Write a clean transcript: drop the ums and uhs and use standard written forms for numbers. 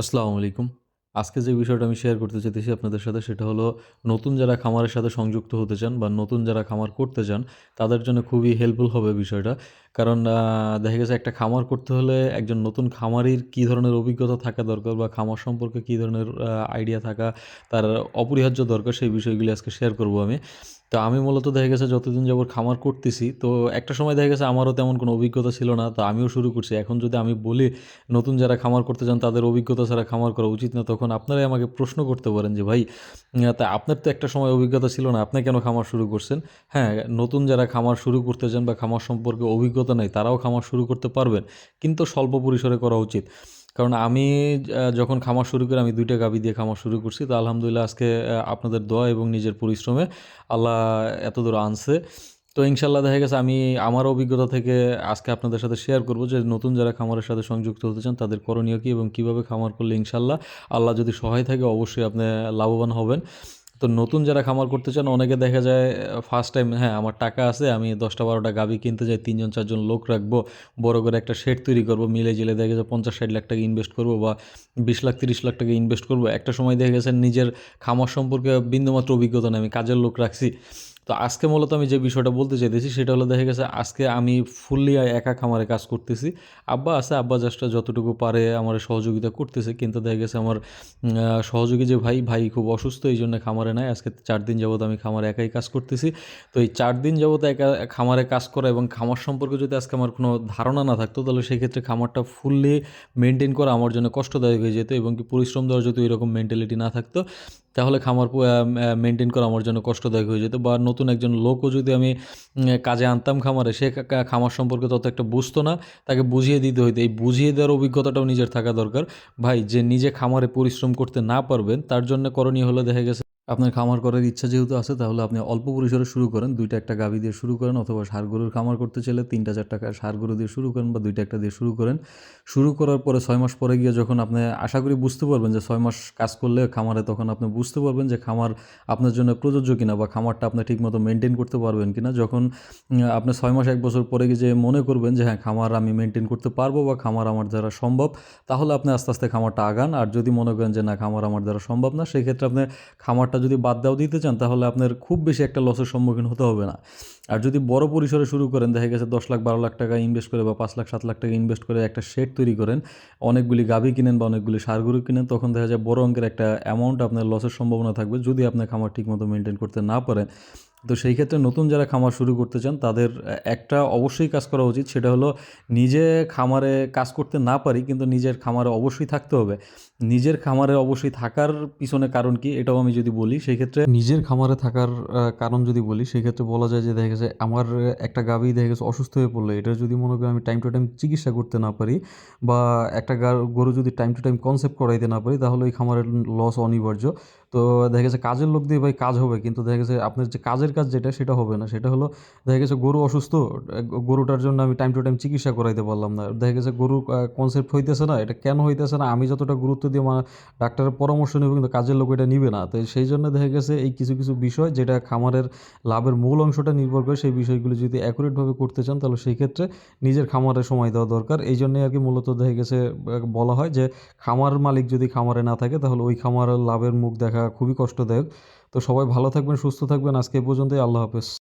আসসালামু আলাইকুম। আজকে যে বিষয়টা আমি শেয়ার করতে চাইতেছি আপনাদের সাথে সেটা হলো নতুন যারা খামারের সাথে সংযুক্ত হতে চান বা নতুন যারা খামার করতে চান তাদের জন্য খুবই হেল্পফুল হবে বিষয়টা। কারণ দেখা গেছে একটা খামার করতে হলে একজন নতুন খামারির কী ধরনের অভিজ্ঞতা থাকা দরকার বা খামার সম্পর্কে কী ধরনের আইডিয়া থাকা তার অপরিহার্য দরকার সেই বিষয়গুলি আজকে শেয়ার করব আমি। তো আমি মূলত দেখা গেছে যতদিন যাবৎ খামার করতেছি তো একটা সময় দেখা গেছে আমারও তেমন কোনো অভিজ্ঞতা ছিল না। তো আমিও শুরু করছি। এখন যদি আমি বলি নতুন যারা খামার করতে চান তাদের অভিজ্ঞতা ছাড়া খামার করা উচিত না। তখন আপনারাই আমাকে প্রশ্ন করতে পারেন যে, "ভাই তা আপনার তো একটা সময় অভিজ্ঞতা ছিল না, আপনি কেন খামার শুরু করছেন?" হ্যাঁ, নতুন যারা খামার শুরু করতে চান বা খামার সম্পর্কে অভিজ্ঞতা নেই, তারাও খামার শুরু করতে পারবেন। কিন্তু স্বল্প পরিসরে করা উচিত। কারণ আমি যখন খামার শুরু করি আমি ২ টা গাভী দিয়ে খামার শুরু করছি। তো আলহামদুলিল্লাহ আজকে আপনাদের দোয়া এবং নিজের পরিশ্রমে আল্লাহ এতদূর আনছে। তো ইনশাআল্লাহ দেখা গেছে আমি আমার অভিজ্ঞতা থেকে আজকে আপনাদের সাথে শেয়ার করব যে নতুন যারা খামারের সাথে সংযুক্ত হতে চান তাদের করণীয় কী এবং কীভাবে খামার করলে ইনশাআল্লাহ আল্লাহ যদি সহায় থাকে অবশ্যই আপনি লাভবান হবেন। তো নতুন যারা খামার করতে চান অনেকে দেখা যায় ফার্স্ট টাইম হ্যাঁ, আমার টাকা আছে আমি ১০টা-১২টা গাভী কিনতে যাই ৩ জন ৪ জন লোক রাখবো, বড় করে একটা শেড তৈরি করব, মিলে-জিলে দেখা যায় ৫০-৬০ লাখ টাকা ইনভেস্ট করব বা ২০ লাখ ৩০ লাখ টাকা ইনভেস্ট করব। একটা সময় দেখা গেছে নিজের খামার সম্পর্কে বিন্দুমাত্র অভিজ্ঞতা নেই, আমি কাজের লোক রাখছি। তো আজকে মূলত আমি যে বিষয়টা বলতে চাইতেছি সেটা হলো দেখা গেছে আজকে আমি ফুললি একা খামারে কাজ করতেছি। আব্বা আছে, আব্বা জাস্ট যতটুকু পারে আমার সহযোগিতা করতেছে। কিন্তু দেখা গেছে আমার সহযোগী যে ভাই খুব অসুস্থ এইজন্য খামারে নাই। আজকে ৪ দিন যাবৎ আমি খামারে একাই কাজ করতেছি। তো এই ৪ দিন যাবৎ একা খামারে কাজ করা এবং খামার সম্পর্কে যদি আজকে আমার কোনো ধারণা না থাকতো তাহলে সেক্ষেত্রে খামারটা ফুললি মেইনটেইন করা আমার জন্য কষ্টদায়ক হয়ে যেত এবং কি পরিশ্রম দেওয়ার যদি এরকম মেন্টালিটি না থাকতো তাহলে খামার মেইনটেইন করা আমার জন্য কষ্টদায়ক হয়ে যেত বা নতুন একজন লোকও যদি আমি কাজে আনতাম খামারে সে খামার সম্পর্কে তত একটা বুঝতো না, তাকে বুঝিয়ে দিতে হইতো। এই বুঝিয়ে দেওয়ার অভিজ্ঞতাটাও নিজের থাকা দরকার। ভাই যে নিজে খামারে পরিশ্রম করতে না পারবেন তার জন্য করণীয় হলো দেখা গেছে আপনার খামার করার ইচ্ছা যেহেতু আছে তাহলে আপনি অল্প পরিসরে শুরু করেন। ২ টা ১ টা গাভী দিয়ে শুরু করেন অথবা ষাঁড় গরুর খামার করতে চাইলে ৩ টা ৪ টা ষাঁড় গরু দিয়ে শুরু করেন বা ২ টা ১ টা দিয়ে শুরু করেন। শুরু করার পরে ৬ মাস পরে গিয়ে যখন আপনি আশা করি বুঝতে পারবেন যে ৬ মাস কাজ করলে খামারে তখন আপনি বুঝতে পারবেন যে খামার আপনার জন্য প্রযোজ্য কিনা বা খামারটা আপনি ঠিকমতো মেইনটেইন করতে পারবেন কিনা। যখন আপনি ৬ মাস ১ বছর পরে গিয়ে যে মনে করবেন যে হ্যাঁ, খামার আমি মেইনটেইন করতে পারবো বা খামার আমার দ্বারা সম্ভব, তাহলে আপনি আস্তে, আস্তে খামারটা আগান। আর যদি মনে করেন যে না খামার আমার দ্বারা সম্ভব না, সেক্ষেত্রে আপনি খামারটা যদি বাদ দেওয়াও দিতে চান তাহলে আপনার খুব বেশি একটা লসের সম্মুখীন হতে হবে না। আর যদি বড় পরিসরে শুরু করেন দেখা গেছে ১০ লাখ ১২ লাখ টাকা ইনভেস্ট করে বা ৫ লাখ ৭ লাখ টাকা ইনভেস্ট করে একটা শেড তৈরি করেন, অনেকগুলি গাভী কিনেন বা অনেকগুলি ষাঁড় গরু কিনেন তখন দেখা যায় বড় অঙ্কের একটা অ্যামাউন্ট আপনার লসের সম্ভাবনা থাকবে যদি আপনি খামার ঠিকমতো মেইনটেইন করতে না পারেন। তো সেই ক্ষেত্রে নতুন যারা খামার শুরু করতে চান তাদের একটা অবশ্যই কাজ করা উচিত সেটা হলো নিজে খামারে কাজ করতে না পারি কিন্তু নিজের খামারে অবশ্যই থাকতে হবে। নিজের খামারে অবশ্যই থাকার পিছনে কারণ কি এটাও আমি যদি বলি সেক্ষেত্রে নিজের খামারে থাকার কারণ যদি বলি সেক্ষেত্রে বলা যায় যে দেখা গেছে আমার একটা গাভী দেখা গেছে অসুস্থ হয়ে পড়লো। এটা যদি মনে করি আমি টাইম টু টাইম চিকিৎসা করতে না পারি বা একটা গরু যদি টাইম টু টাইম কনসেপ্ট করাইতে না পারি তাহলে ওই খামারের লস অনিবার্য। তো দেখা গেছে কাজের লোক দিয়ে ভাই কাজ হবে কিন্তু দেখা গেছে আপনার যে কাজের কাজ যেটা সেটা হবে না। সেটা হলো দেখা গেছে গরু অসুস্থ, গরুটার জন্য আমি টাইম টু টাইম চিকিৎসা করাইতে পারলাম না। দেখা গেছে গরু কনসেপ্ট হইতেছে না, এটা কেন হইতেছে না? আমি যতটা গুরুত্ব দিয়ে ডাক্তারের পরামর্শ নিব কিন্তু কাজের লোক এটা নিবে না। তো সেই জন্য দেখা গেছে এই কিছু, কিছু বিষয় যেটা খামারের লাভের মূল অংশটা নির্ভর করে সেই বিষয়গুলো যদি অ্যাকুরেট ভাবে করতে চান তাহলে সেই ক্ষেত্রে নিজের খামারে সময় দেওয়া দরকার। এইজন্যই আরকি মূলত দেখা গেছে বলা হয় যে খামার মালিক যদি খামারে না থাকে তাহলে ওই খামারের লাভের মুখ দেখা খুবই কষ্টদায়ক। তো সবাই ভালো থাকবেন, সুস্থ থাকবেন। আজকে এ পর্যন্তই। আল্লাহ হাফেজ।